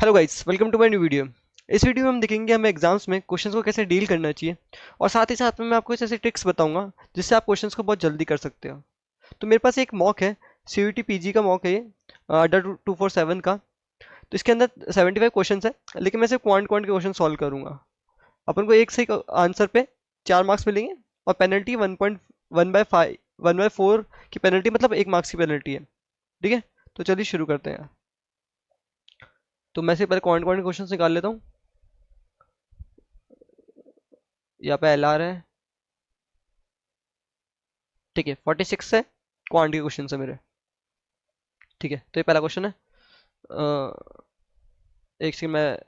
Hello guys, welcome to my new video. इस video में हम देखेंगे हमें एग्जाम्स में क्वेश्चंस को कैसे डील करना चाहिए और साथ ही साथ में मैं आपको कुछ ऐसे ट्रिक्स बताऊंगा जिससे आप क्वेश्चंस को बहुत जल्दी कर सकते हो। तो मेरे पास एक मॉक है, सीयूईटी पीजी का मॉक है ये, अड्डा 247 का। तो इसके अंदर 75 क्वेश्चन है, लेकिन मैं सिर्फ क्वांट क्वांट के क्वेश्चन सॉल्व करूंगा। अपन को एक सही आंसर पे 4 मार्क्स मिलेंगे और पेनल्टी 1.1/5 1/4 की पेनल्टी, मतलब 1 मार्क्स की पेनल्टी है। ठीक है, तो चलिए शुरू करते हैं। तो मैं से पहले क्वांट क्वांट क्वेश्चन निकाल लेता हूँ। यहाँ पे एल आर है। ठीक है, 46 है, क्वांट के क्वेश्चन है मेरे। ठीक है, तो ये पहला क्वेश्चन है। एक सेकंड, मैं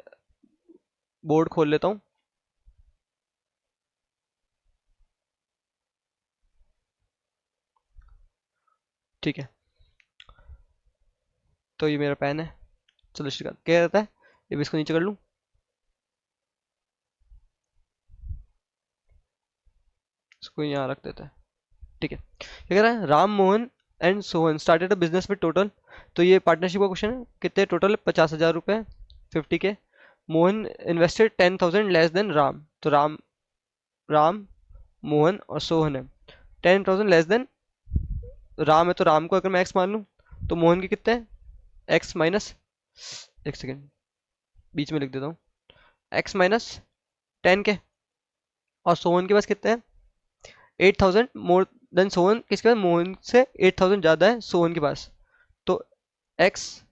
बोर्ड खोल लेता हूँ। ठीक है, तो ये मेरा पेन है। चलो श्रीकांत क्या रहता है, ये भी इसको नीचे कर लूँ। इसको यहाँ रख देता है। ठीक है, क्या कह रहा है, Ram Mohan and Sohan started a business with total. तो ये पार्टनरशिप का क्वेश्चन है। कितने टोटल? 50,000 रुपये, 50K। Mohan invested 10,000 less than Ram. तो राम राम मोहन और सोहन है। 10,000 लेस देन राम है, तो राम को अगर मैं एक्स मान लूँ तो मोहन के कितने हैं? एक्स माइनस, एक सेकेंड बीच में लिख देता हूँ, एक्स माइनस 10K। और सोहन के पास कितने हैं? 8,000 मोर देन सोहन। किसके पास? मोहन से 8,000 ज़्यादा है सोहन के पास। तो एक्स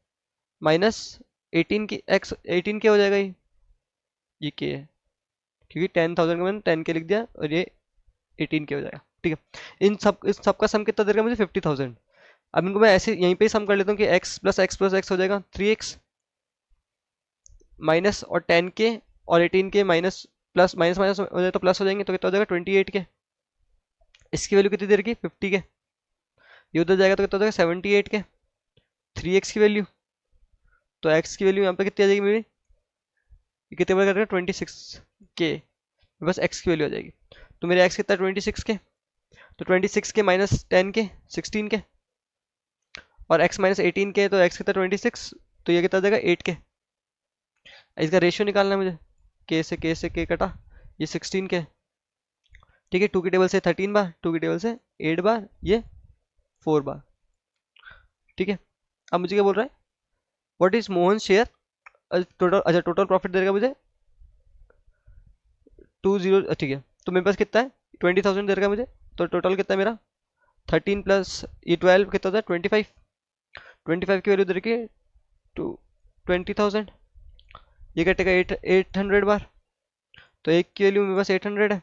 माइनस 18 की, एक्स 18K हो जाएगा। ये के है, क्योंकि 10,000 का मैंने 10K लिख दिया और ये 18K हो जाएगा। ठीक है, इस सब का सम कितना देगा मुझे? 50,000। अब इनको मैं ऐसे यहीं पे ही सम कर लेता हूँ कि x प्लस x हो जाएगा 3x, माइनस और 10K और 18K, minus plus minus minus हो जाए तो प्लस हो जाएंगे, तो कितना हो जाएगा? 28K। इसकी वैल्यू कितनी दे रखी? 50K। ये उधर जाएगा तो कितना हो जाएगा? 78K। 3x की वैल्यू, तो x की वैल्यू यहाँ पे कितनी आ जाएगी मेरी? ये कितने बार करेगा? 26K। बस x की वैल्यू आ जाएगी। तो मेरे x कितना है? 26K। तो 26K माइनस 10K 16K, और x माइनस 18K, तो x कितना? 26। तो ये कितना आ जाएगा? 8K। इसका रेशियो निकालना है मुझे। k से k कटा, ये 16K। ठीक है, 2 की टेबल से 13 बार, 2 की टेबल से 8 बार, ये 4 बार। ठीक है, अब मुझे क्या बोल रहा है? What is Mohan share total? अच्छा, टोटल प्रॉफिट देगा मुझे 20। ठीक है, तो मेरे पास कितना है? 20,000 देगा मुझे। तो टोटल कितना है मेरा? 13 प्लस ये 12, कितना होता है? 25। 25 की वैल्यू दे रखी है टू 20,000। ये कटेगा 800 बार। तो एक की वैल्यू मेरे पास 800 है।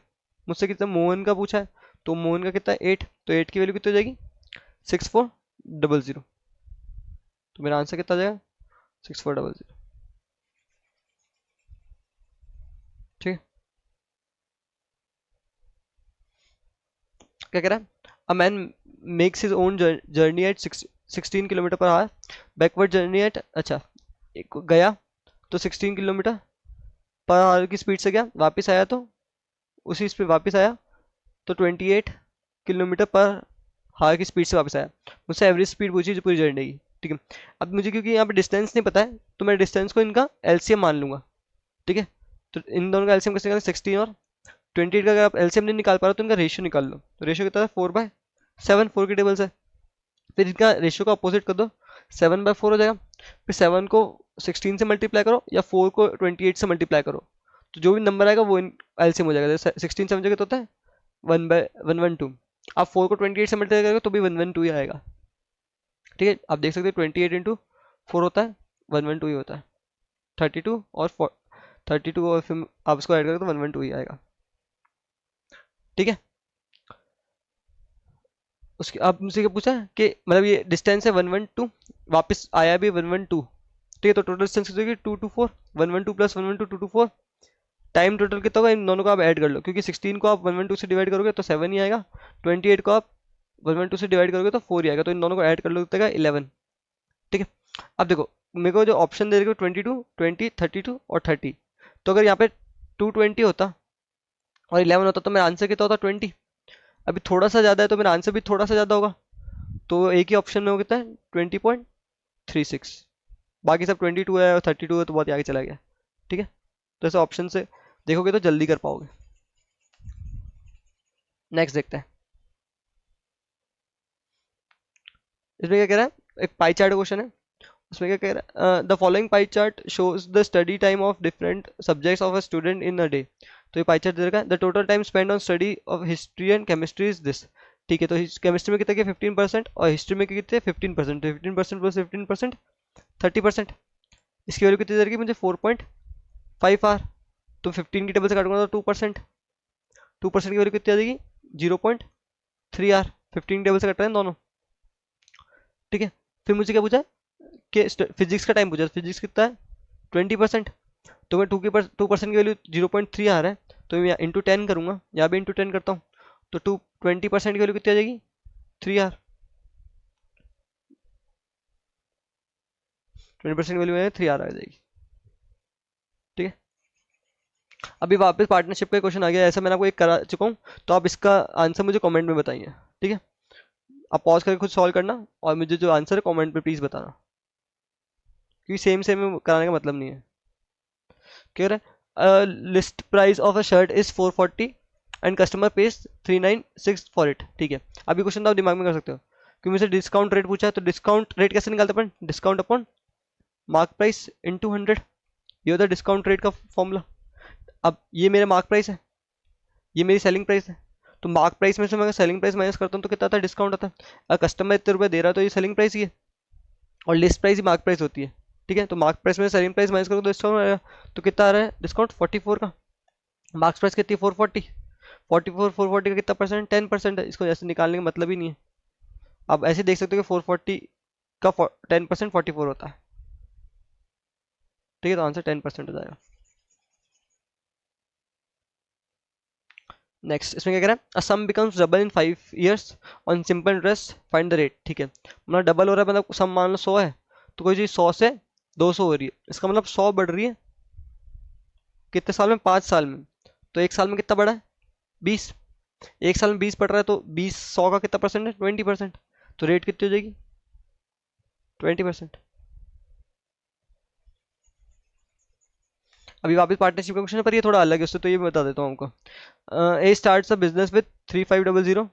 मुझसे कितना मोहन का पूछा है, तो मोहन का कितना है? 8। तो 8 की वैल्यू कितनी हो जाएगी? 6400। तो मेरा आंसर कितना आ जाएगा? 6400। ठीक है, क्या कह रहा है? A man makes his own journey at 16 kilometre per our, backward journey at, अच्छा गया तो 16 किलोमीटर पर आवर की स्पीड से गया, वापस आया तो उसी स्पीड वापस आया, तो 28 किलोमीटर पर आवर की स्पीड से वापस आया। मुझसे एवरेज स्पीड पूछी जो पूरी जर्नी की। ठीक है, अब मुझे क्योंकि यहाँ पे डिस्टेंस नहीं पता है, तो मैं डिस्टेंस को इनका एलसीएम मान लूंगा। ठीक है, तो इन दोनों का एलसीएम कैसे निकालें? 16 और 28 का अगर आप एलसीएम नहीं निकाल पा रहे हो तो इनका रेशियो निकाल लो। तो रेशियो कितना है? 4/7, 4 की टेबल से। फिर इनका रेशियो का अपोजिट कर दो, 7/4 हो जाएगा। फिर 7 को 16 से मल्टीप्लाई करो या 4 को 28 से मल्टीप्लाई करो, तो जो भी नंबर आएगा वो एलसीएम हो जाएगा। जैसे 16 से जगह तो होता है 1/112। आप 4 को 28 से मल्टीप्लाई करोगे तो भी 112 ही आएगा। ठीक है, आप देख सकते हो 28 × 4 होता है 112 ही होता है। 32 और 32, और फिर आप इसको ऐड करोगे तो 112 ही आएगा। ठीक है, उसके आप मुझसे क्या पूछा कि मतलब ये डिस्टेंस है 112, वापस आया भी 112। ठीक है, तो टोटल डिस्टेंस कितनी होगी? 224। 112 प्लस 112 224। टाइम टोटल कितना होगा? इन दोनों को आप ऐड कर लो, क्योंकि 16 को आप 112 से डिवाइड करोगे तो 7 ही आएगा। 28 को आप 112 से डिवाइड करोगे तो 4 ही आएगा, तो इन दोनों को ऐड कर लो तो 11। ठीक है, अब देखो मेरे को जो ऑप्शन दे रहे 22, 20, 32 और 30। तो अगर यहाँ पे 220 होता और 11 होता तो मेरा आंसर कितना होता? 20। अभी थोड़ा सा ज़्यादा है तो मेरा आंसर भी थोड़ा सा ज़्यादा होगा। तो एक ही ऑप्शन में हो कितना है? 20.36। बाकी सब 22 है और 32 है तो बहुत ही आगे चला गया। ठीक है, तो ऐसे ऑप्शन से देखोगे तो जल्दी कर पाओगे। नेक्स्ट देखते हैं, इसमें क्या कह रहा है, एक पाई चार्ट क्वेश्चन है। उसमें क्या कह रहा है, the following pie chart shows the study time of different subjects of a student in a day. तो ये पाई चार्ट दे रखा है, the total time spend on study of history and chemistry is this. ठीक है, तो chemistry में कितने के 15% और हिस्ट्री में कितने 15%, 15% प्लस 15% 30%। इसकी वैल्यू कितनी दे रखी है मुझे 4.5 आर। तो 15 की टेबल से काटूंगा तो 2%, 2% की वैल्यू कितनी आ जाएगी 0.3 आर। 15 टेबल से कट रहे हैं दोनों। ठीक है, फिर मुझे क्या पूछा कि फिजिक्स का टाइम पूछा, फिजिक्स कितना है 20%। तो मैं 2% की वैल्यू 0.3 आ रहा है, तो मैं इंटू 10 करूंगा, यहाँ भी इंटू 10 करता हूँ। तो 20% की वैल्यू कितनी आ जाएगी 3 आर। 20% की वैल्यू में 3 आर आ जाएगी। ठीक है, अभी वापस पार्टनरशिप का क्वेश्चन आ गया, ऐसा मैंने आपको एक करा चुका हूँ, तो आप इसका आंसर मुझे कमेंट में बताइए। ठीक है, आप पॉज करके खुद सॉल्व करना और मुझे जो आंसर है कमेंट में प्लीज़ बताना, क्योंकि सेम सेम कराने का मतलब नहीं है। कह रहा है list price of a shirt is 440 and customer page 396 for it. ठीक है, अभी क्वेश्चन तो आप दिमाग में कर सकते हो, क्योंकि मुझे डिस्काउंट रेट पूछा है, तो डिस्काउंट रेट कैसे निकालते हैं अपन, discount upon mark price into 100। ये होता है डिस्काउंट रेट का फॉर्मूला। अब ये मेरा मार्क प्राइस है, ये मेरी सेलिंग प्राइस है, तो मार्क प्राइस में से मैं सेलिंग प्राइस माइनस करता हूँ तो कितना आता है डिस्काउंट आता है। अगर कस्टमर इतने रुपये दे रहा है तो ये सेलिंग प्राइस ही है, और लिस्ट प्राइस ही मार्क प्राइस होती है। ठीक है, तो मार्क प्राइस में सेलिंग प्राइस माइनस करो तो डिस्काउंट आएगा। तो कितना आ रहा है डिस्काउंट 44 का, मार्क्स प्राइस कितनी 440, 440 का कितना परसेंट 10% है। इसको ऐसे निकालने का मतलब ही नहीं है। आप ऐसे देख सकते हो कि 440 का 10% 44 होता है। ठीक है, तो आंसर 10% हो जाएगा। नेक्स्ट, इसमें क्या कह रहा है, a sum becomes double in 5 years on simple interest, find the rate. ठीक है, मतलब डबल हो रहा है, मतलब सम मान लो 100 है, तो कोई चीज़ 100 से 200 हो रही है, इसका मतलब 100 बढ़ रही है कितने साल में, 5 साल में। तो एक साल में कितना बढ़ा है 20, एक साल में 20 बढ़ रहा है, तो 20 100 का कितना परसेंट है 20%। तो रेट कितनी हो जाएगी 20%। अभी वापस पार्टनरशिप का क्वेश्चन है, पर ये थोड़ा अलग है उससे, तो ये मैं बता देता हूँ हमको। ए स्टार्ट्स अ बिजनेस विद 3500।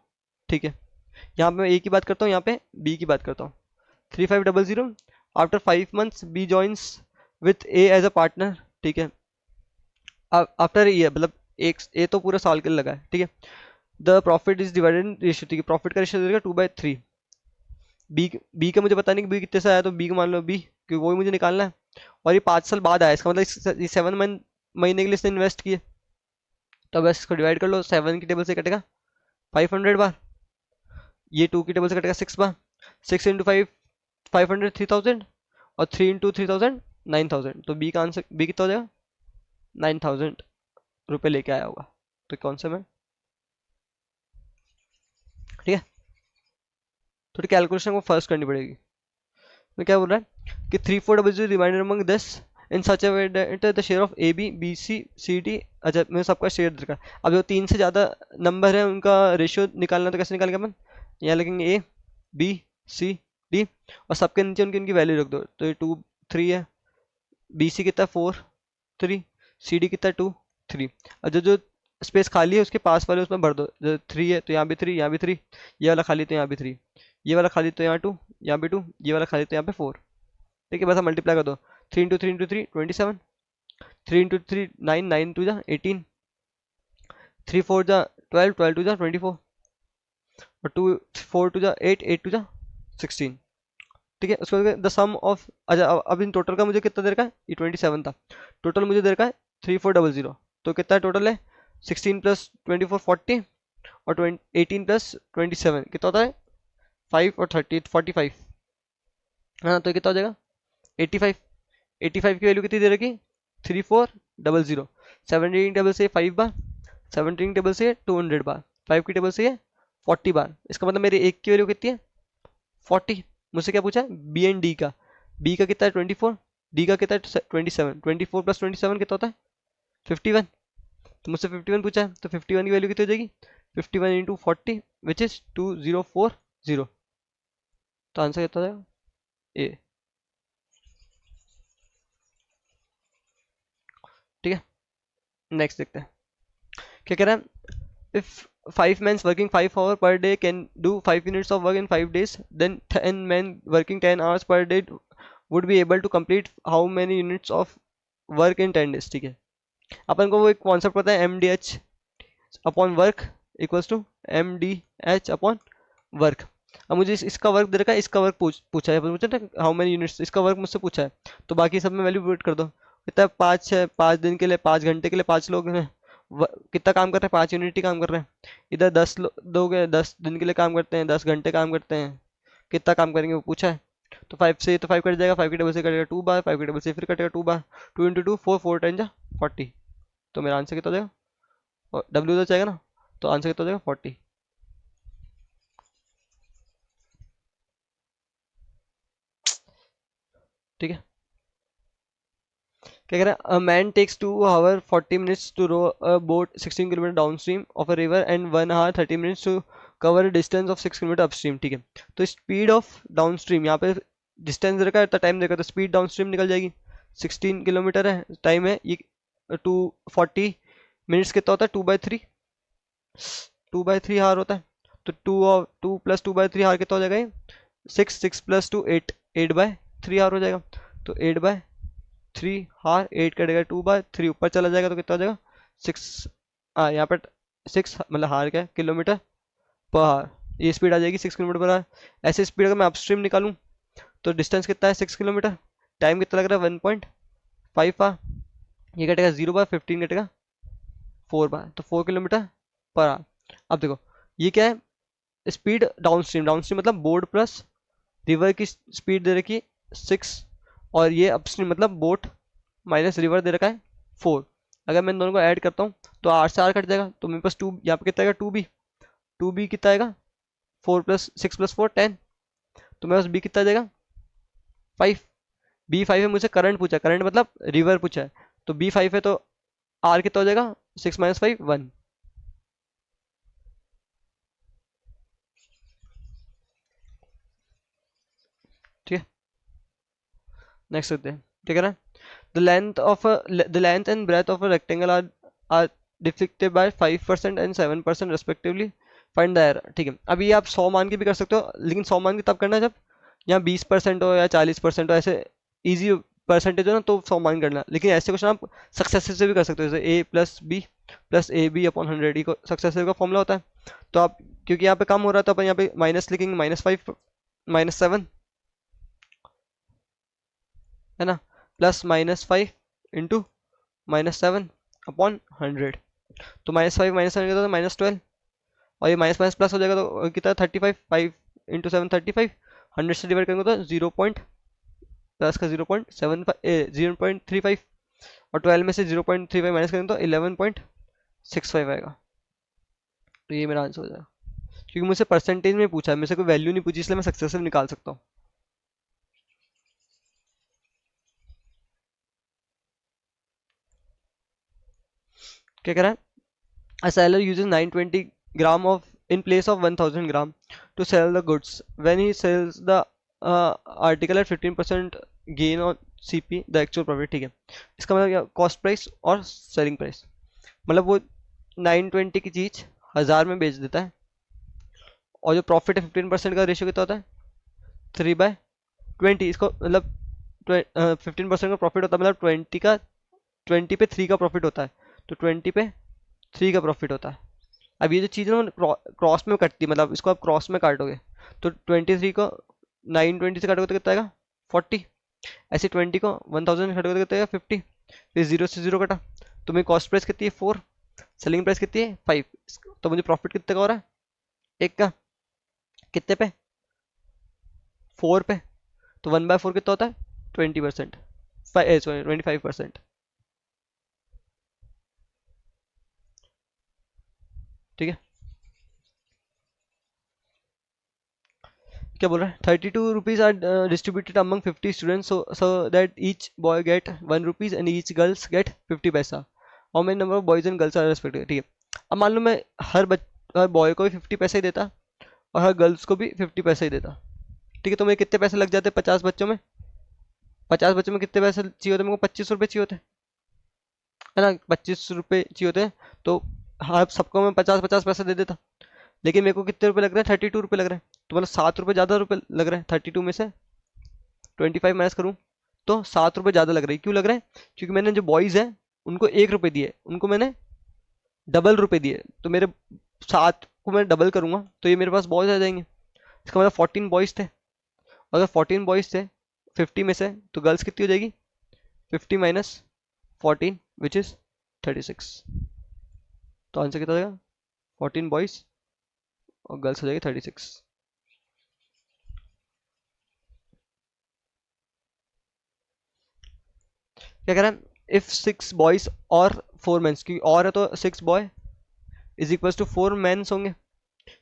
ठीक है, यहाँ पे मैं ए की बात करता हूँ, यहाँ पे बी की बात करता हूँ। 3500, after 5 months B joins with A as a partner. ठीक है, आफ्टर ईयर मतलब एक ए तो पूरा साल के लिए लगा है। ठीक है, the profit is divided in ratio. ठीक है, प्रॉफिट का रेशियो देगा 2/3। बी का मुझे पता नहीं कि बी कितने से आया, तो बी को मान लो बी, क्योंकि वही मुझे निकालना है। और ये 5 साल बाद आया, इसका मतलब ये 7 महीने के लिए इसने इन्वेस्ट किए। तो बस इसको डिवाइड कर लो, 7 की टेबल से कटेगा 500 बार, ये 2 की टेबल से कटेगा 6 बार। 6 × 5 500 3000, और 3 × 3000 9000। तो बी का आंसर बी कितना हो जाएगा 9000 रुपये लेके आया होगा। तो कौन सा में, ठीक है, थोड़ी कैलकुलेशन को फर्स्ट करनी पड़ेगी। मैं क्या बोल रहा है कि 3400 reminder among this in such a way that the share of A B B C C D. अच्छा, मैं सबका शेयर दे रखा। अब जो 3 से ज़्यादा नंबर है उनका रेशियो निकालना, तो कैसे निकालेंगे अपन, यहाँ लिखेंगे ए बी सी डी, और सबके नीचे उनकी उनकी वैल्यू रख दो। तो ये 2 3 है, बी सी कितना 4 3, सी डी कितना 2 3। और जो जो स्पेस खाली है उसके पास वाले उसमें भर दो, जो 3 है तो यहाँ भी 3, यहाँ भी 3, ये वाला खाली तो यहाँ भी 3, ये वाला खाली तो यहाँ 2, यहाँ भी 2, ये वाला खाली तो यहाँ पे 4। ठीक है, बस मल्टीप्लाई कर दो, 3 × 3 × 3 27, 3 × 3 9, 9 2 जा 18, 3 4 जा 12, 12 2 जा 24, और 2 4 2 जा 8, 8 2 जा 16। ठीक है, उसके बाद द सम ऑफ, अच्छा अब इन टोटल का मुझे कितना दे रखा है, ये 27 था, टोटल मुझे दे रखा है 3400। तो कितना टोटल है 16 + 24 40, और 18 + 27 कितना होता है 5 और 30 45। हाँ, तो कितना हो जाएगा 85। 85 की वैल्यू कितनी दे रखी 3400। 17 टेबल से 5 बार, 17 टेबल से 200 बार, 5 की टेबल से 40 बार। इसका मतलब मेरे एक की वैल्यू कितनी है 40। मुझसे क्या पूछा है बी एंड डी का, बी का कितना है 24, डी का कितना है 27, 24 + 27 कितना होता है 51। तो मुझसे 51 पूछा है, तो 51 की वैल्यू कितनी हो जाएगी 51 × 40 विच इज 2040। तो आंसर कितना हो जाएगा ए। ठीक है, नेक्स्ट देखते हैं क्या कह रहा है। If 5 men working 5 hours per day can do 5 units of work in 5 days, then 10 men working 10 hours per day would be able to complete how many units of work in 10 days। ठीक है, अपन को वो एक concept पता है, M D H upon work equals to M D H upon work. अब मुझे इसका वर्क दे रखा है, इसका वर्क पूछा है, पूछा ना हाउ मेनी यूनिट्स, इसका वर्क मुझसे पूछा है, तो बाकी सब में वैल्यू पुट कर दो। कितना है, 5 है, 5 दिन के लिए, 5 घंटे के लिए 5 लोग हैं, कितना काम कर रहे हैं, 5 यूनिट ही काम कर रहे हैं। इधर 10 लोग 10 दिन के लिए काम करते हैं, 10 घंटे काम करते हैं, कितना काम करेंगे वो पूछा है। तो 5 से तो 5 कट जाएगा, 5 के टेबल से कटेगा 2 बार, 5 के टेबल से फिर कटेगा 2 बार, 2 × 2 4, 4 10 जा 40। तो मेरा आंसर कितना हो जाएगा, और डब्ल्यू तो जाएगा ना, तो आंसर कितना हो जाएगा 40। ठीक है, क्या कह रहा है, a man takes 2 hours 40 minutes to row a boat 16 kilometre downstream of a river and 1 hour 30 minutes to cover a distance of 6 kilometre upstream. ठीक है, तो स्पीड ऑफ डाउन स्ट्रीम, यहाँ पे डिस्टेंस देखा है तो टाइम देखा, तो स्पीड डाउन स्ट्रीम निकल जाएगी। 16 किलोमीटर है, टाइम है ये 240 मिनट्स कितना होता है, 2/3, 2/3 हार होता है। तो 2 + 2/3 हार कितना हो जाएगा ये, 6, 6 + 2 8, 8/3 हार हो जाएगा। तो 8/3 हार, 8 कटेगा 2/3, ऊपर चला जाएगा तो कितना हो जाएगा 6। हाँ यहाँ पर 6 मतलब हार क्या है, किलोमीटर पर हार, ये स्पीड आ जाएगी 6 किलोमीटर पर हार। ऐसे स्पीड अगर मैं अपस्ट्रीम निकालूं तो डिस्टेंस कितना है 6 किलोमीटर, टाइम कितना लग रहा है 1.5 आर, ये कटेगा 0 बार, 15 कटेगा 4 बार, तो 4 किलोमीटर पर आर। अब देखो ये क्या है, speed down stream, down stream मतलब बोर्ड प्लस रिवर की स्पीड दे रखी है 6, और ये अपस्ट्रीम मतलब बोट माइनस रिवर दे रखा है 4। अगर मैं इन दोनों को ऐड करता हूँ तो आर से आर कट जाएगा, तो मेरे पास 2 यहाँ पे कितना आएगा 2b कितना आएगा 4 + 6 + 4 10, तो मेरे पास b कितना आ जाएगा 5। b 5 है, मुझे करंट पूछा, करंट मतलब रिवर पूछा है, तो b 5 है, तो r कितना हो जाएगा 6 - 5 1। ठीक है, नेक्स्ट करते हैं क्या कह रहा है। The length and breadth of a rectangle are depicted by 5% and 7% respectively. Find the error। ठीक है, अब ये आप 100 मान के भी कर सकते हो, लेकिन 100 मान के तब करना जब यहाँ 20% हो या 40% हो, ऐसे इजी परसेंटेज हो ना तो 100 मान करना। लेकिन ऐसे क्वेश्चन आप सक्सेसिव से भी कर सकते हो, जैसे a + b + ab/100 को सक्सेसिव का फॉर्मूला होता है। तो आप क्योंकि यहाँ पे कम हो रहा है तो अपन यहाँ पे माइनस लिखेंगे, -5 -7 है ना, +-5 इंटू -7/100। तो -5 -7 कितना, -12, और ये माइनस माइनस प्लस हो जाएगा तो कितना 35, 5 × 7 35, 100 से डिवाइड करेंगे तो 0 पॉइंट प्लस का 0.35, और 12 में से 0.35 माइनस करेंगे तो 11.65 आएगा। तो ये मेरा आंसर हो जाएगा, क्योंकि मुझसे परसेंटेज में पूछा है, मेरे से कोई वैल्यू नहीं पूछी, इसलिए मैं सक्सेसिव निकाल सकता हूँ। क्या कह रहा है, a seller uses 920 gram of in place of 1000 gram to sell the goods. When he sells the article at 15% gain on CP, the actual profit। ठीक है, इसका मतलब कॉस्ट प्राइस और सेलिंग प्राइस, मतलब वो 920 की चीज 1000 में बेच देता है, और जो प्रॉफिट है 15% का रेशियो कितना होता है 3/20। इसको मतलब 15% का प्रॉफिट होता है, मतलब 20 पे 3 का प्रॉफिट होता है, तो 20 पे 3 का प्रॉफिट होता है। अब ये जो चीज़ है ना क्रॉस में कटती है, मतलब इसको आप क्रॉस में काटोगे तो 23 को 920 से काटोगे तो कितना आएगा 40, ऐसे 20 को 1000 से काटोगे तो कितना आएगा 50, फिर 0 से 0 कटा, तो मेरी कॉस्ट प्राइस कितनी है 4, सेलिंग प्राइस कितनी है 5, तो मुझे प्रॉफिट कितने का हो रहा है एक का, कितने पे 4 पे, तो 1/4 कितना होता है 20%, 25%। ठीक है, क्या बोल रहा है, 32 rupees are distributed among 50 students so that each boy get 1 rupees and each girls get 50 paisa. How many number of boys and girls are respective. ठीक है, अब मान लो मैं हर बॉय को भी 50 पैसे ही देता और हर गर्ल्स को भी 50 पैसे ही देता। ठीक है, तो मेरे कितने पैसे लग जाते 50 बच्चों में, 50 बच्चों में कितने पैसे चाहिए होते मेरे को 25 रुपये चाहिए होते। है ना, 25 रुपये चाहिए होते हैं, तो हाँ सबको मैं 50-50 पैसे दे देता। लेकिन मेरे को कितने रुपए लग रहे हैं, 32 रुपये लग रहे हैं, तो मतलब 7 रुपये ज़्यादा रुपये लग रहे हैं, 32 में से 25 माइनस करूँ तो 7 रुपये ज़्यादा लग रहे हैं। क्यों लग रहे हैं? क्योंकि मैंने जो बॉयज़ हैं उनको 1 रुपये दिए, उनको मैंने डबल रुपये दिए, तो मेरे 7 को मैं डबल करूंगा तो ये मेरे पास बॉयज़ आ जाएंगे। इसका मतलब 14 बॉयज़ थे। अगर 14 बॉयज़ थे 50 में से, तो गर्ल्स कितनी हो जाएगी, 50 माइनस 14 विच इज़ 36। तो आंसर कितना हो जाएगा, 14 बॉयज़ और गर्ल्स हो जाएगी 36। क्या कह रहा है, इफ 6 बॉयज और 4 मेन्स, क्योंकि और है तो 6 boy is equal to 4 mens होंगे,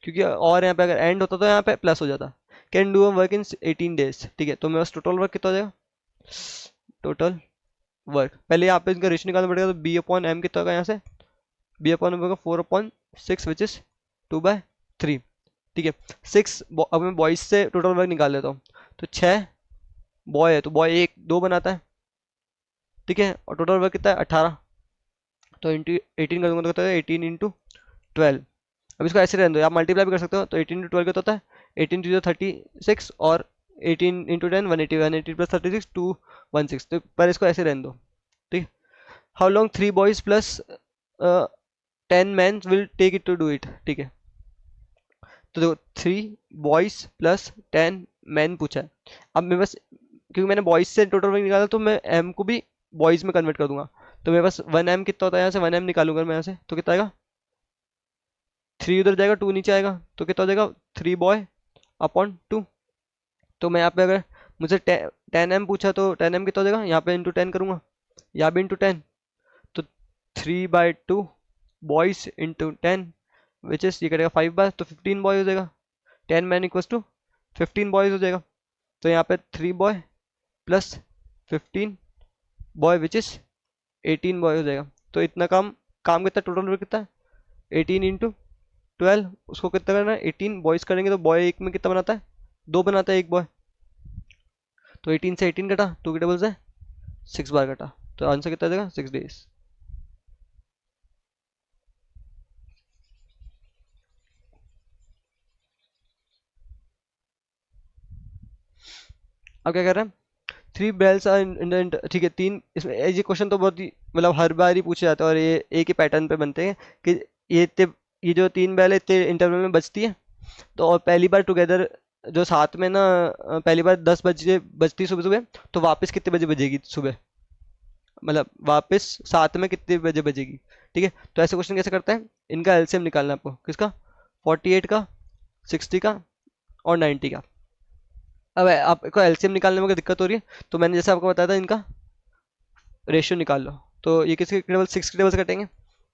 क्योंकि और यहाँ पे अगर एंड होता तो यहाँ पे प्लस हो जाता। Can do a work in 18 days, ठीक है, तो मेरे पास टोटल वर्क कितना हो जाएगा, टोटल वर्क पहले यहाँ पे इनका रेशियो निकालना पड़ेगा, तो बी अपॉन एम कितना होगा यहाँ से, बी अपॉन एम होगा 4/6 विच इज 2/3, ठीक है। 6 अब मैं बॉयज से टोटल वर्क निकाल लेता हूँ, तो 6 बॉय है तो बॉय 1 2 बनाता है, ठीक है, और टोटल वर्क कितना है 18, तो इंटू 18 कर दूंगा तो कितना है 18 इंटू 12। अब इसको ऐसे रहने दो, आप मल्टीप्लाई भी कर सकते हो, तो 18 इंटू 12 कितना होता है, 18 टू 36 और 18 इंटू 10 180, 180 प्लस 36 216, तो पर इसको ऐसे रहने दो, ठीक। How long 3 boys plus 10 man will take it to do it, ठीक है। तो देखो 3 बॉयज प्लस 10 मैन पूछा है। अब मेरे पास, क्योंकि मैंने बॉयज से टोटल वर्क निकाला, तो मैं एम को भी बॉयज में कन्वर्ट कर दूंगा, तो मेरे पास 1 एम कितना होता है, यहाँ से 1 एम निकालूंगा मैं यहाँ से, तो कितना आएगा, 3 उधर जाएगा 2 नीचे आएगा, तो कितना हो जाएगा 3 बॉय/2। तो मैं यहाँ पे अगर मुझे 10 एम पूछा तो 10 एम कितना हो जाएगा, यहाँ पे इंटू 10 करूंगा, यहाँ भी इंटू 10, तो 3/2 बॉयज इंटू 10 विच इज ये करेगा 5 बार, तो 15 बॉय हो जाएगा, 10 मैन इक्वल्स टू 15 बॉयज हो जाएगा। तो यहाँ पे 3 boy plus 15 boy which is 18 boy हो जाएगा। तो इतना काम काम कितना, टोटल वर्क कितना है 18 इंटू 12, उसको कितना करना है 18 बॉयज करेंगे, तो बॉय एक में कितना बनाता है 2 बनाता है एक बॉय, तो 18 से 18 कटा, 2 के टेबल से 6 बार कटा, तो आंसर कितना आ जाएगा 6 डेज। अब क्या कर रहे हैं, 3 बैल्स आर इन, ठीक है, 3 इसमें ये क्वेश्चन तो बहुत ही मतलब हर बार ही पूछे जाते हैं, और ये एक ही पैटर्न पे बनते हैं कि ये ये जो 3 बैल है इतने इंटरवल में बजती है, तो और पहली बार टुगेदर जो साथ में ना पहली बार 10 बजे बजती सुबह सुबह, तो वापस कितने बजे बजेगी सुबह, मतलब वापस साथ में कितने बजे बजेगी, ठीक है। तो ऐसे क्वेश्चन कैसे करते हैं, इनका एलसीएम निकालना है आपको, किसका, 48 का, 60 का और 90 का। अब आपको एलसीएम निकालने में अगर दिक्कत हो रही है, तो मैंने जैसे आपको बताया था इनका रेशियो निकाल लो, तो ये किसके टेबल 6 के टेबल से कटेंगे,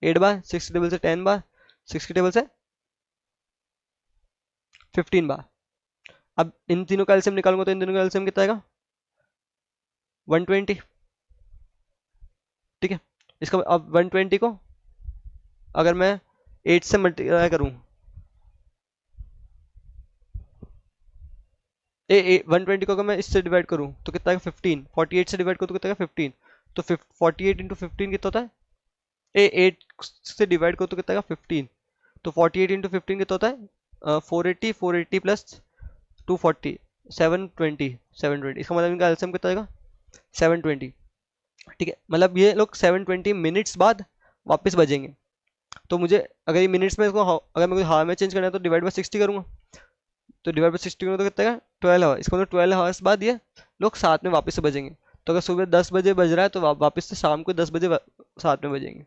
8 बार, 6 के टेबल से 10 बार, 6 के टेबल से 15 बार। अब इन तीनों का एलसीएम निकालूंगा, तो इन तीनों का एलसीएम कितना आएगा 120, ठीक है। इसका अब 120 को अगर मैं 8 से मल्टीप्लाई करूँ, 120 को अगर मैं इससे डिवाइड करूँ तो कितना आएगा 15, 48 से डिवाइड करूँ तो कितना आएगा 15, तो 48 इंटू 15 कितना होता है, 8 से डिवाइड करो तो कितना आएगा 15, तो 48 इंटू 15 कितना होता है 480, 480 प्लस 240, 720, 720, इसका मतलब इनका एलसीएम कितना आएगा 720, ठीक है। मतलब ये लोग 720 मिनट्स बाद वापस बजेंगे, तो मुझे अगर ये मिनट्स में इसको अगर मेरे को हावर में चेंज करना है तो डिवाइड बाय 60 करूंगा, तो डिवाइड बाय 60 करूँगा तो कितना आएगा 12 आवर, इसका मतलब 12 आवर्स बाद ये लोग साथ में वापस से बजेंगे। तो अगर सुबह 10 बजे बज रहा है तो वापस से शाम को 10 बजे साथ में बजेंगे।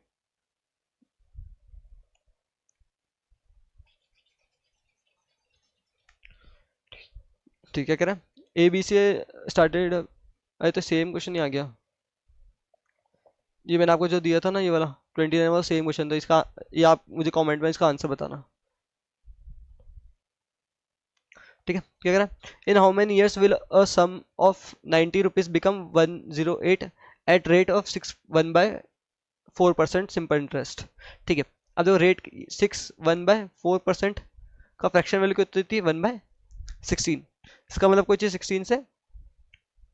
ठीक है, कह रहा है ए बी से स्टार्टेड, अरे तो सेम क्वेश्चन ही आ गया, ये मैंने आपको जो दिया था ना ये वाला 29 वाला सेम क्वेश्चन था इसका, ये आप मुझे कमेंट में इसका आंसर बताना, ठीक है। क्या कह रहा है, in how many years will a sum of 90 rupees become 108 at rate of 6 1/4% simple interest, ठीक है। अब देखो रेट 6 1/4% का फ्रैक्शन वैल्यू कितनी थी 1/16, इसका मतलब कोई चीज़ 16 से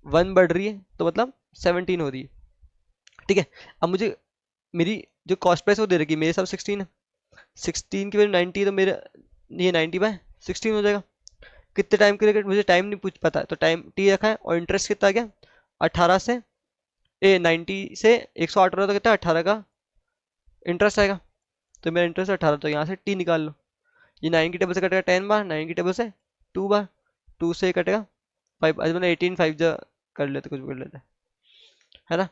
1 बढ़ रही है तो मतलब 17 हो रही है, ठीक है। अब मुझे मेरी जो कॉस्ट प्राइस वो दे रखी है, मेरे हिसाब 16 है, 16 की वैल्यू 90, तो मेरा ये 90/16 हो जाएगा। कितने टाइम के लिए, मुझे टाइम नहीं पूछ पता है, तो टाइम टी रखा है, और इंटरेस्ट कितना आ गया, 18 से 90 से 108 हो रहा, तो कितना 18 का इंटरेस्ट आएगा। तो मेरा इंटरेस्ट 18, तो यहाँ से टी निकाल लो। ये 9 की टेबल से कटेगा 10 बार, 9 की टेबल से 2 बार, 2 से कटेगा 5, आज मैंने 18 5 जा कर लेते, कुछ भी कर लेते, है ना।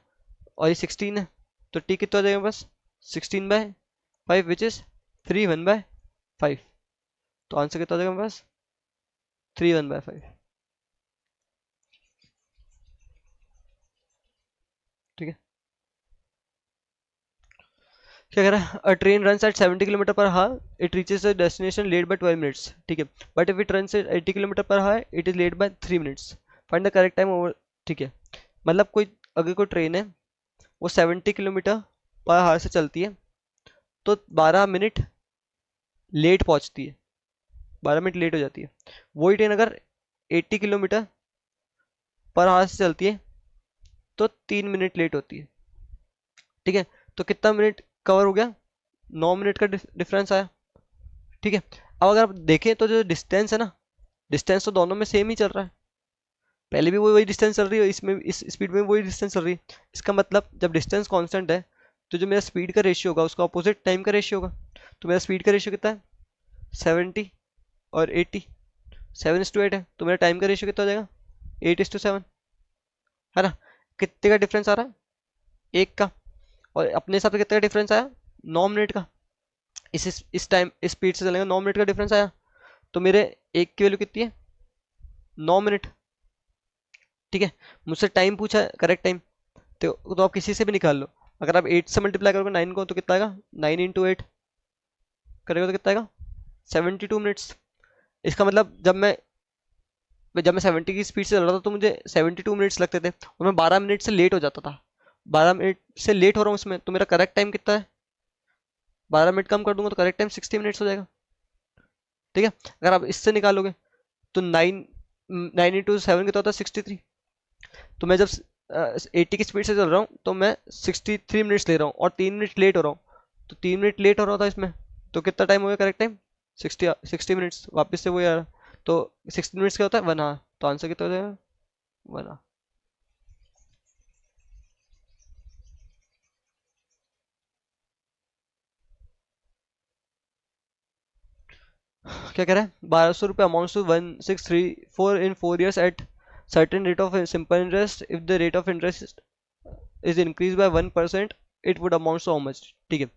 और ये 16 है, तो टी कितना हो जाएगा बस, 16/5 विच इज 3 1/5। तो आंसर कितना हो जाएगा बस, 3 1/5। ठीक है, क्या कह रहा है, a train run at 70 kilometre per hour, it reaches the destination late by 12 minutes. ठीक है, but if it run at 80 kilometre per hour, it is late by 3 minutes, find the correct time over. ठीक है, मतलब कोई, अगर कोई train है वो 70 किलोमीटर पर हावर से चलती है, तो 12 मिनट लेट पहुंचती है, 12 मिनट लेट हो जाती है। वही ट्रेन अगर 80 किलोमीटर पर हावर से चलती है, तो 3 मिनट लेट होती है। ठीक है, तो कितना मिनट कवर हो गया, 9 मिनट का डिफरेंस आया। ठीक है, अब अगर आप देखें तो जो डिस्टेंस है ना, डिस्टेंस तो दोनों में सेम ही चल रहा है, पहले भी वही डिस्टेंस चल रही है, इसमें इस स्पीड में वही डिस्टेंस चल रही है। इसका मतलब जब डिस्टेंस कांस्टेंट है, तो जो मेरा स्पीड का रेशियो होगा उसका अपोजिट टाइम का रेशियो होगा। तो मेरा स्पीड का रेशियो कितना है, 70 और 80, 7:8 है, तो मेरा टाइम का रेशियो कितना हो जाएगा, 8:7, है ना। कितने का डिफरेंस आ रहा है, एक का। और अपने हिसाब से कितने का डिफरेंस आया, 9 मिनट का। इस टाइम इस स्पीड से चलेगा, 9 मिनट का डिफरेंस आया, तो मेरे एक की वैल्यू कितनी है, 9 मिनट। ठीक है, मुझसे टाइम पूछा है, करेक्ट टाइम, तो आप किसी से भी निकाल लो। अगर आप 8 से मल्टीप्लाई करोगे 9 को, तो कितना आएगा, 9 × 8 करेगा तो कितना आएगा, 72 मिनट्स। इसका मतलब जब मैं 70 की स्पीड से चल रहा था, तो मुझे 72 मिनट्स लगते थे, और मैं 12 मिनट से लेट हो जाता था। 12 मिनट से लेट हो रहा हूँ उसमें, तो मेरा करेक्ट टाइम कितना है, 12 मिनट कम कर दूंगा तो करेक्ट टाइम 60 मिनट्स हो जाएगा। ठीक है, अगर आप इससे निकालोगे, तो 9 9 × 7 कितना होता है, 63। तो मैं जब 80 की स्पीड से चल रहा हूँ, तो मैं 63 मिनट्स ले रहा हूँ, और 3 मिनट लेट हो रहा हूँ, तो 3 मिनट लेट हो रहा था इसमें। तो कितना टाइम हो गया करेक्ट टाइम, 60 मिनट्स, वापस से वही आ रहा। तो 60 मिनट्स क्या होता है, 1 आवर, तो आंसर कितना हो जाएगा, 1 आवर। क्या कह रहा है, 1200 रुपये amount to 1634 in 4 years at certain rate of simple interest, if the rate of interest is increase by 1%, it would amount to how much. ठीक है,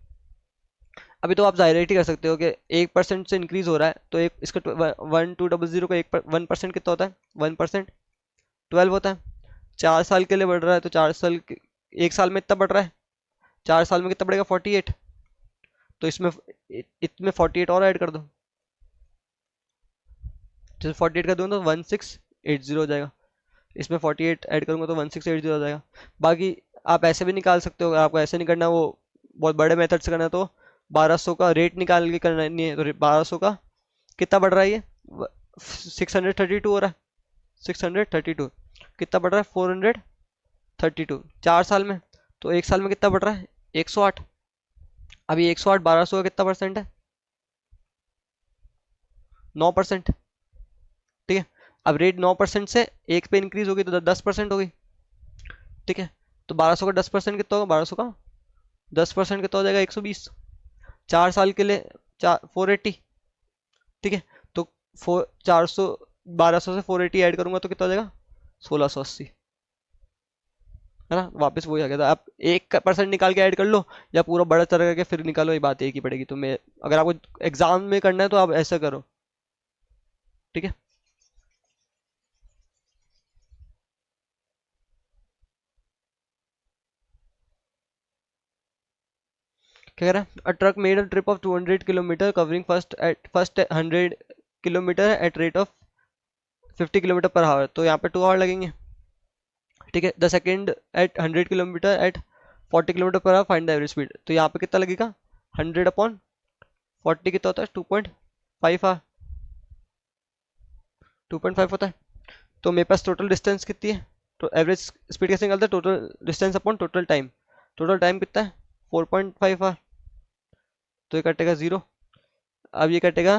अभी तो आप जाहिर कर सकते हो कि 1% से इंक्रीज हो रहा है, तो एक इसका 1200 का 1% कितना होता है, 1% 12 होता है। 4 साल के लिए बढ़ रहा है, तो 1 साल में इतना बढ़ रहा है, 4 साल में कितना बढ़ेगा, 48। तो इसमें 48 और ऐड कर दो, जैसे 48 कर दूंगा तो 1680 हो जाएगा, इसमें 48 ऐड करूंगा तो 1680 हो जाएगा। बाकी आप ऐसे भी निकाल सकते हो, अगर आपको ऐसे नहीं करना, वो बहुत बड़े मेथड से करना है, तो 1200 का रेट निकाल के करना नहीं है, तो 1200 का कितना बढ़ रहा है, ये 632 हो रहा है, 632 कितना बढ़ रहा है, 432 4 साल में। तो 1 साल में कितना बढ़ रहा है, 108। अभी 108 1200 का कितना परसेंट है, 9%। ठीक है, अब रेट 9% से 1 पे इंक्रीज होगी, तो 10% होगी। ठीक है, तो 1200 का 10% कितना होगा, 1200 का 10% कितना हो जाएगा, 120। 4 साल के लिए 480। ठीक है, तो 400, 1200 से 480 ऐड करूंगा तो कितना हो जाएगा, 1680, है ना। वापस वही आ गया था, आप 1% निकाल के ऐड कर लो, या पूरा बड़ा तरह करके फिर निकालो, ये बात एक ही पड़ेगी। तो मैं, अगर आपको एग्जाम में करना है तो आप ऐसा करो। ठीक है, क्या कह रहा है, a truck made a trip of 200 kilometre covering first 100 kilometre at rate of 50 kilometre per hour, तो यहाँ पे 2 आवर लगेंगे। ठीक है, the second at 100 kilometre at 40 kilometre per hour, find the average speed. तो यहाँ पे कितना लगेगा, 100/40 कितना होता है, 2.5 आवर, 2.5 होता है। तो मेरे पास टोटल डिस्टेंस कितनी है, तो एवरेज स्पीड कैसे निकलता है, total distance upon total time. Total time कितना है, 4.5 आर, तो ये कटेगा 0। अब ये कटेगा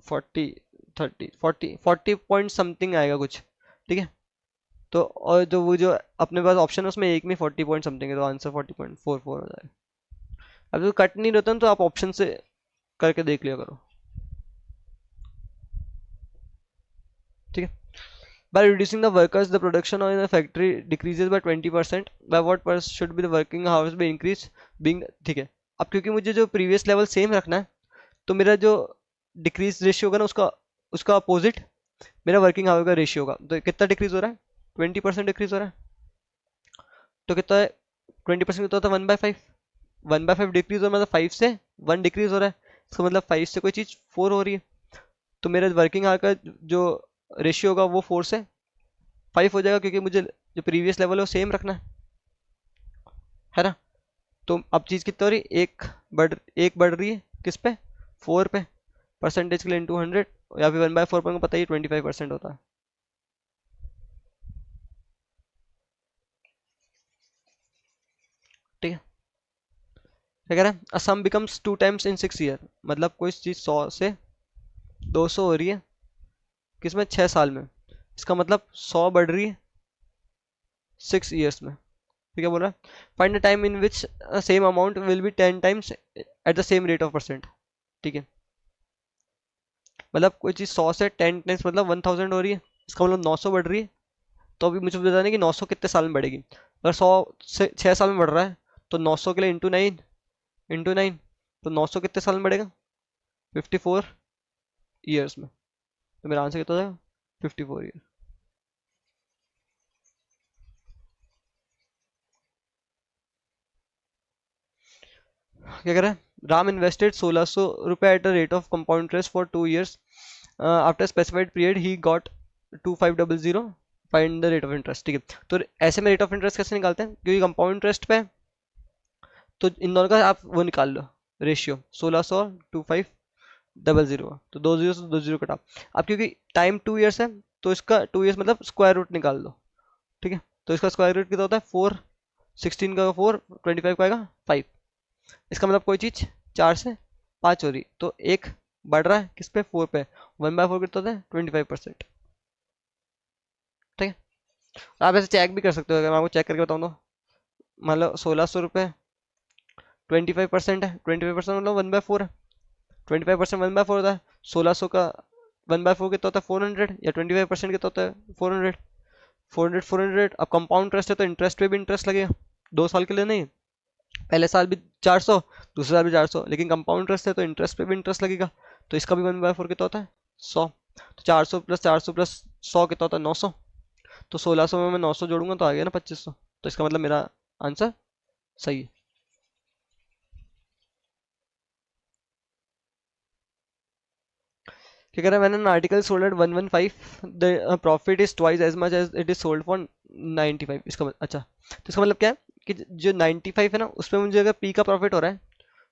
40, 30, 40 पॉइंट समथिंग आएगा कुछ, ठीक है। तो और जो वो जो अपने पास ऑप्शन है उसमें एक में 40 पॉइंट समथिंग है, तो आंसर 40.44 हो जाएगा। अब तो कट नहीं रहता ना, तो आप ऑप्शन से करके देख लिया करो, ठीक है। By reducing the workers, the production in the factory decreases by 20%. By what % should be the working hours be increased? Being ठीक है। अब क्योंकि मुझे जो प्रीवियस लेवल सेम रखना है, तो मेरा जो डिक्रीज रेशियो होगा ना, उसका उसका अपोजिट मेरा वर्किंग आवर का रेशियो होगा। तो कितना डिक्रीज हो रहा है? 20% डिक्रीज हो रहा है। तो कितना है 20%? कितना होता है? 1/5। 1/5 डिक्रीज हो, मतलब 5 से 1 डिक्रीज हो रहा है, इसका मतलब 5 से कोई चीज़ 4 हो रही है। तो मेरा वर्किंग आवर का जो रेशियो होगा वो 4 से 5 हो जाएगा, क्योंकि मुझे जो प्रीवियस लेवल है वो सेम रखना है ना। तो अब चीज़ कितना हो रही है? एक बढ़ रही है किस पे? 4 पे। परसेंटेज के लिए इंटू 100, या फिर 1/4 पर पता ही 25% होता है, ठीक है। क्या कह रहा है? A sum becomes 2 times in 6 year, मतलब कोई चीज़ 100 से 200 हो रही है किसमें? 6 साल में। इसका मतलब 100 बढ़ रही है 6 ईयर्स में, ठीक है। बोल रहा है find the time in which same amount will be 10 times at the same rate of percent, ठीक है। मतलब कोई चीज़ 100 से 10 टाइम्स मतलब 1000 हो रही है, इसका मतलब 900 बढ़ रही है। तो अभी मुझे बताना है कि 900 कितने साल में बढ़ेगी। अगर 100 से 6 साल में बढ़ रहा है, तो 900 के लिए इंटू नाइन, तो 900 कितने साल में बढ़ेगा? 54 ईयर्स में। तो मेरा आंसर कितना हो जाएगा? 54 ईयर। क्या कह रहा है? राम इन्वेस्टेड 1600 रुपये at a rate of compound interest for 2 years. After specified period he got 2500। Find the rate of interest, ठीक है। तो ऐसे में रेट ऑफ इंटरेस्ट कैसे निकालते हैं? क्योंकि कंपाउंड इंटरेस्ट पे है, तो इन दोनों का आप वो निकाल लो रेशियो, 1600 2500, तो 2 जीरो से 2 जीरो कटा। अब क्योंकि टाइम 2 ईयर्स है, तो इसका 2 ईयर्स मतलब स्क्वायर रूट निकाल दो, ठीक है। तो इसका स्क्वायर रूट कितना होता है? 4। 16 का 4, 25 का आएगा 5। इसका मतलब कोई चीज़ 4 से 5 हो रही, तो एक बढ़ रहा है किस पे? 4 पे। 1/4 कितना होता है? 25%, ठीक है। आप ऐसे चेक भी कर सकते हो, अगर मैं आपको चेक करके बताऊँ तो मान लो 1600 रुपये 25% है, 25% मतलब 1/4 है। 25% 1/4 होता है, 1600 का 1/4 कितना होता है? 400, या 25% कितना होता है? 400। 400 अब कंपाउंड इंटरेस्ट है, तो इंटरेस्ट पे भी इंटरेस्ट लगेगा, 2 साल के लिए नहीं, पहले साल भी 400, दूसरे साल भी 400, लेकिन कंपाउंड इंटरेस्ट है तो इंटरेस्ट पे भी इंटरेस्ट लगेगा। तो इसका भी 1/4 कितना होता है? 100। तो 400 + 100 कितना होता है? 900। तो 1600 में मैं 900 जोड़ूंगा तो आ गया ना 2500। तो इसका मतलब मेरा आंसर सही है। क्या कह रहा है? मैंने an article sold at 115, the profit is twice as much as it is sold for 95। इसका अच्छा, तो इसका मतलब क्या है कि जो 95 है ना, उसमें मुझे अगर पी का प्रॉफिट हो रहा है,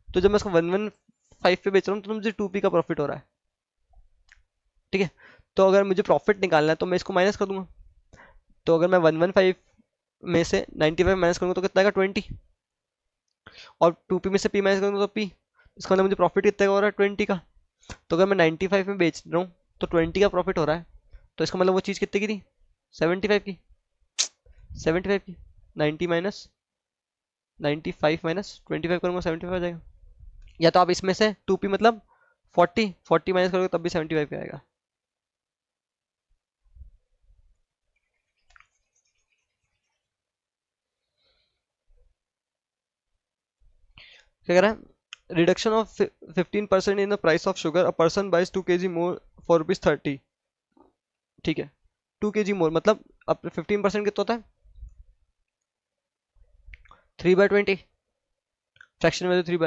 तो जब मैं उसको 115 पे बेच रहा हूँ, तो मुझे 2p का प्रॉफिट हो रहा है, ठीक है। तो अगर मुझे प्रॉफिट निकालना है, तो मैं इसको माइनस कर दूंगा। तो अगर मैं 115 में से 95 माइनस करूंगा, तो कितना आएगा? 20। और 2p में से p माइनस करूंगा तो p। इसका मतलब मुझे प्रॉफिट कितने का हो रहा है? 20 का। तो अगर मैं 95 में बेच रहा हूँ, तो 20 का प्रॉफिट हो रहा है, तो इसका मतलब वो चीज़ कितने की थी? 75 की। 75 की 90 माइनस 95 माइनस 25 करूंगा, 75 आ जाएगा। या तो आप इसमें से 2p मतलब 40 माइनस करोगे तब भी 75 पे आएगा। क्या कह रहा है? Reduction of 15% in the price of sugar, a person buys 2 kg more for ₹30, ठीक है। 2 kg मोर मतलब अब 15% कितना होता है? 3/20। फ्रैक्शन में तो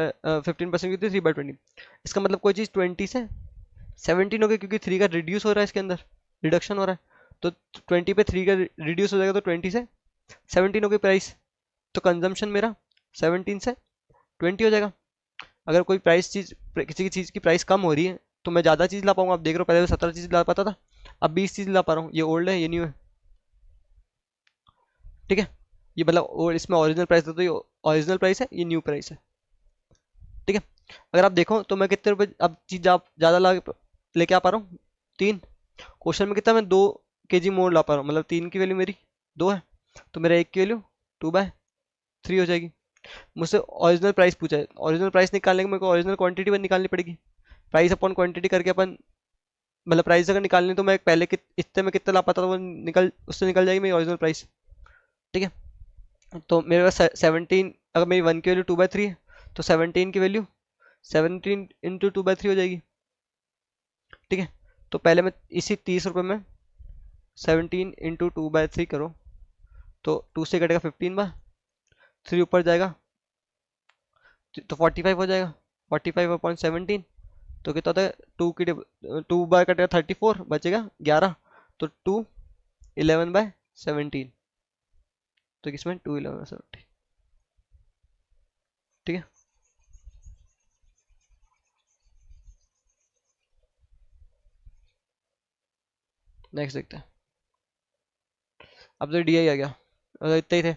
15% कितनी? 3/20। इसका मतलब कोई चीज़ 20 से 17 हो गई, क्योंकि 3 का रिड्यूस हो रहा है, इसके अंदर रिडक्शन हो रहा है। तो 20 पे 3 का रिड्यूस हो जाएगा, तो 20 से 17 हो गई प्राइस। तो कंजम्पशन मेरा 17 से 20 हो जाएगा। अगर कोई प्राइस चीज़, किसी की चीज़ की प्राइस कम हो रही है, तो मैं ज़्यादा चीज़ ला पाऊंगा। आप देख रहे हो, पहले 17 चीज़ ला पाता था, अब 20 चीज़ ला पा रहा हूँ। ये ओल्ड है, ये न्यू है, ठीक है। ये मतलब और इसमें ओरिजिनल प्राइस था तो ये ओरिजिनल प्राइस है, ये न्यू प्राइस है। ठीक है। अगर आप देखो तो मैं कितने रुपए अब चीज आप ज़्यादा ला लेके आ पा रहा हूँ, 3। क्वेश्चन में कितना, मैं 2 kg मोर ला पा रहा हूँ, मतलब 3 की वैल्यू मेरी 2 है, तो मेरा 1 की वैल्यू 2/3 हो जाएगी। मुझसे ओरिजिनल प्राइस पूछा है, ओरिजिनल प्राइस निकालने के मेरे को ओरिजिनल क्वांटिटी पर निकालनी पड़ेगी। प्राइस अपॉन क्वांटिटी करके अपन, मतलब प्राइस अगर निकालनी तो मैं पहले इतने में कितना ला पाता था वो निकल, उससे निकल जाएगी मेरी ओरिजिनल प्राइस। ठीक है। तो मेरे पास 17, अगर मेरी 1 की वैल्यू 2/3 है तो 17 की वैल्यू 17 × 2/3 हो जाएगी। ठीक है। तो पहले मैं इसी 30 रुपये में 17 × 2/3 करो तो 2 से कटेगा 15/3, ऊपर जाएगा तो 45 हो जाएगा। 45/17 तो कितना होता है, 2 बार कटेगा 34, बचेगा 11, तो 2 11/17, तो किसमें 2 11/17। ठीक है। नेक्स्ट देखते हैं। अब तो DI आ गया, इतने ही थे।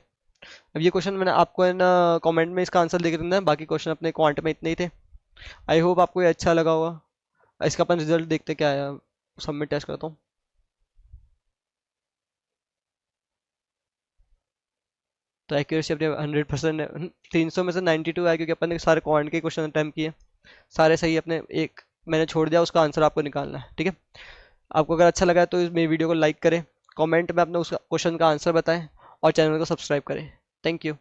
अब ये क्वेश्चन मैंने आपको है ना कमेंट में इसका आंसर देकर देना है, बाकी क्वेश्चन अपने क्वांट में इतने ही थे। आई होप आपको ये अच्छा लगा होगा। इसका अपन रिजल्ट देखते क्या आया, सबमिट टेस्ट करता हूँ। तो एक्यूरेसी अपने 100% है, 300 में से 92 आया, क्योंकि अपन ने सारे क्वांट के क्वेश्चन अटैम्प्ट किए, सारे सही अपने। एक मैंने छोड़ दिया, उसका आंसर आपको निकालना है। ठीक है। आपको अगर अच्छा लगा है तो इस मेरी वीडियो को लाइक करें, कमेंट में अपने उस क्वेश्चन का आंसर बताएं और चैनल को सब्सक्राइब करें। Thank you.